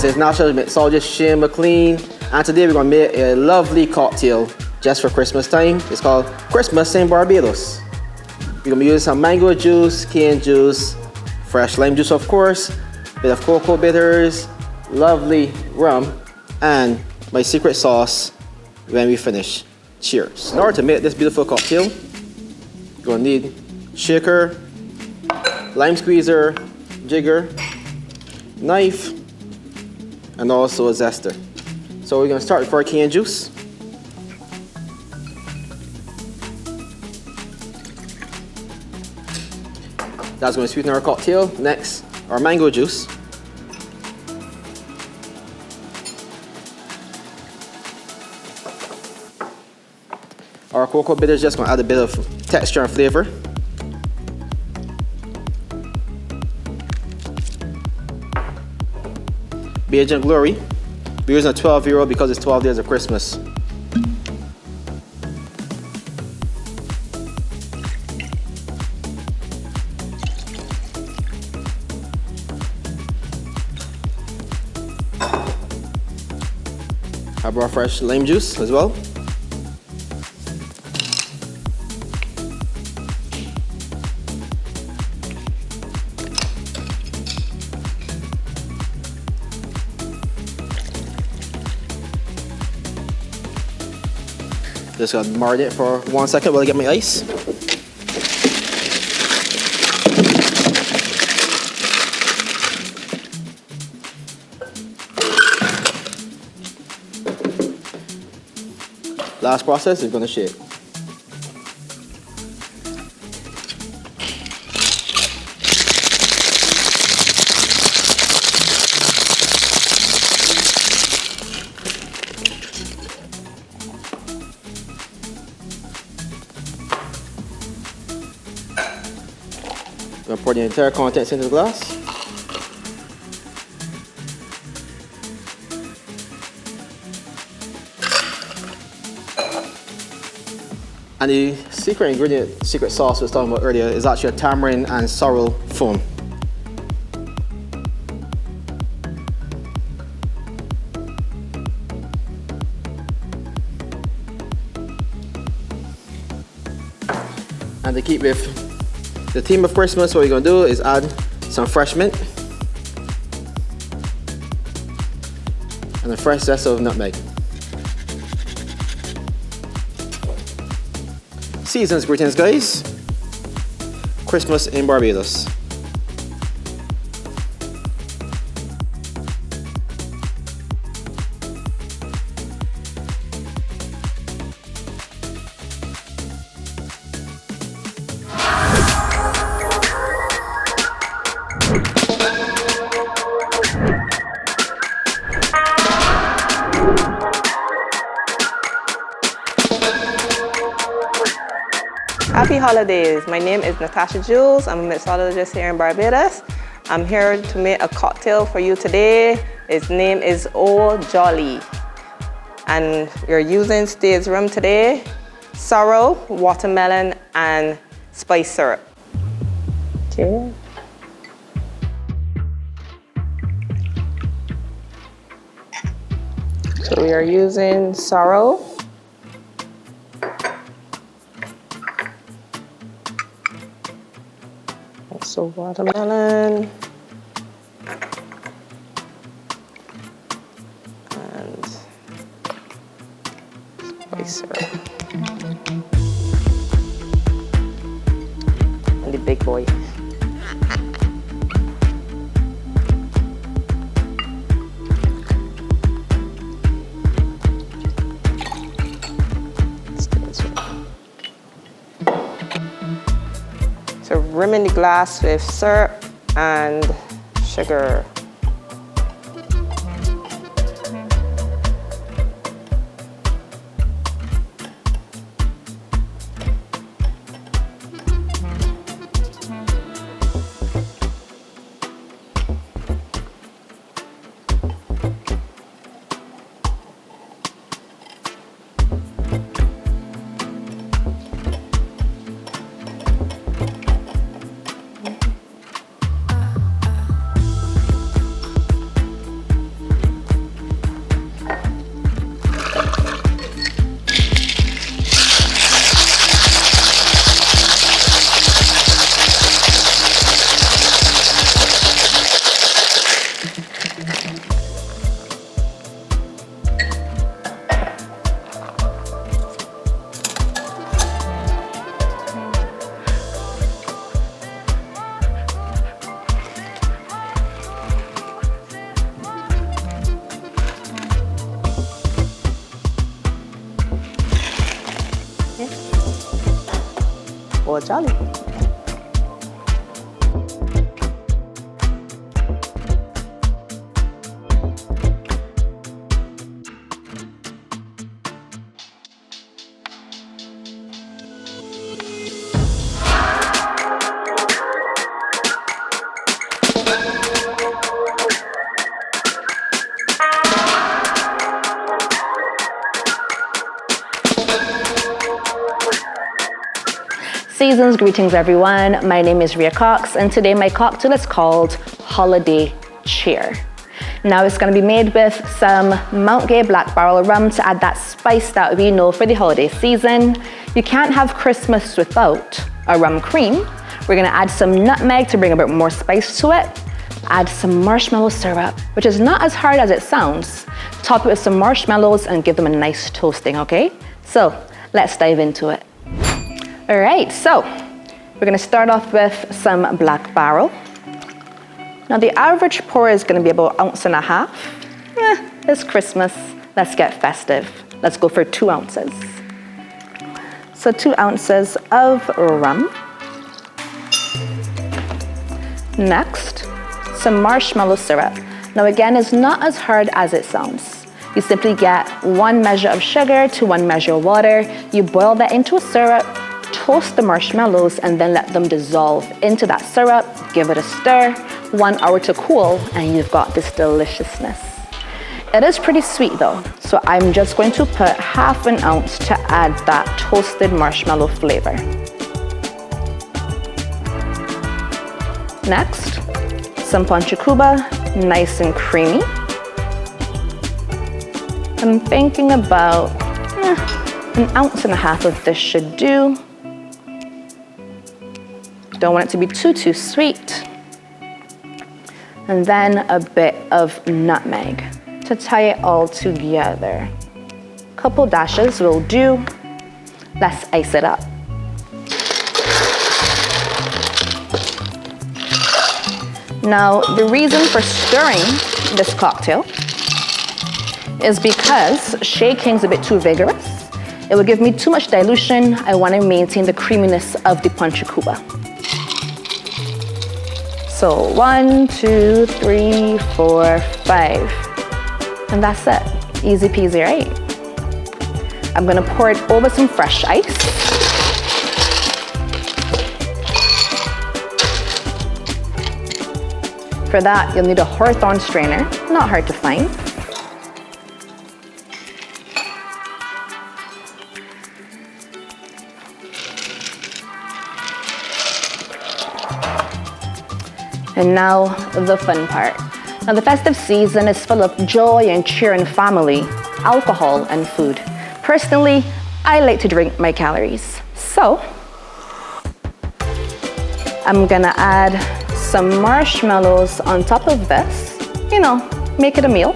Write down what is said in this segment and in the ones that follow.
is Natasha, mixologist McLean, and today we're going to make a lovely cocktail just for Christmas time. It's called Christmas in Barbados. We're going to be using some mango juice, cane juice, fresh lime juice of course, bit of cocoa bitters, lovely rum, and my secret sauce when we finish. Cheers. In order to make this beautiful cocktail, you're going to need shaker, lime squeezer, jigger, knife, and also a zester. So we're going to start with our cane juice. That's going to sweeten our cocktail. Next, our mango juice. Our cocoa bitter is just going to add a bit of texture and flavor. Beijing Glory. We're using a 12-year-old because it's 12 days of Christmas. I brought fresh lime juice as well. Just gonna marinate for 1 second while I get my ice. Last process is gonna shake. I'm gonna pour the entire contents into the glass. And the secret ingredient, secret sauce we was talking about earlier, is actually a tamarind and sorrel foam. And to keep with the theme of Christmas, what we're gonna do is add some fresh mint and a fresh zest of nutmeg. Season's greetings, guys. Christmas in Barbados. Happy holidays. My name is Natasha Jules. I'm a mixologist here in Barbados. I'm here to make a cocktail for you today. Its name is Oh Jolly. And we're using staged rum today, sorrel, watermelon, and spice syrup. Okay. So we are using sorrel, also watermelon, and spice syrup, and the big boy. So rimming the glass with syrup and sugar. Yeah. Oh, jolly. Season's greetings, everyone. My name is Rhea, and today my cocktail is called Holiday Cheer. Now it's going to be made with some Mount Gay Black Barrel rum to add that spice that we know for the holiday season. You can't have Christmas without a rum cream. We're going to add some nutmeg to bring a bit more spice to it. Add some marshmallow syrup, which is not as hard as it sounds. Top it with some marshmallows and give them a nice toasting, okay? So let's dive into it. All right, so we're gonna start off with some Black Barrel. Now the average pour is gonna be about 1.5 ounces. It's Christmas, let's get festive. Let's go for 2 ounces. So 2 ounces of rum. Next, some marshmallow syrup. Now again, it's not as hard as it sounds. You simply get 1 measure of sugar to 1 measure of water. You boil that into a syrup, toast the marshmallows, and then let them dissolve into that syrup. Give it a stir, 1 hour to cool, and you've got this deliciousness. It is pretty sweet though, so I'm just going to put 1/2 ounce to add that toasted marshmallow flavor. Next, some Ponche Cuba, nice and creamy. I'm thinking about 1.5 ounces of this should do. Don't want it to be too sweet. And then a bit of nutmeg to tie it all together. Couple dashes will do. Let's ice it up. Now, the reason for stirring this cocktail is because shaking's a bit too vigorous. It will give me too much dilution. I want to maintain the creaminess of the Ponche Cuba. So 1, 2, 3, 4, 5. And that's it. Easy peasy, right? I'm gonna pour it over some fresh ice. For that, you'll need a Hawthorne strainer, not hard to find. And now, the fun part. Now, the festive season is full of joy and cheer and family, alcohol and food. Personally, I like to drink my calories. So, I'm gonna add some marshmallows on top of this. You know, make it a meal.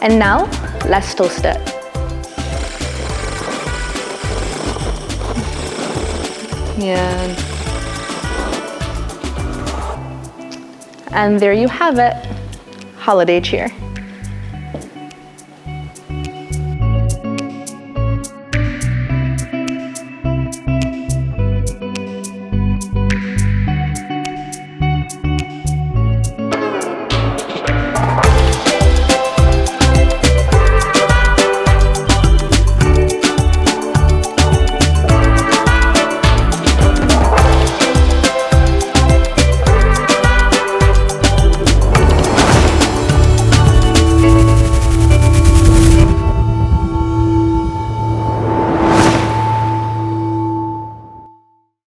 And now, let's toast it. Yeah. And there you have it, holiday cheer.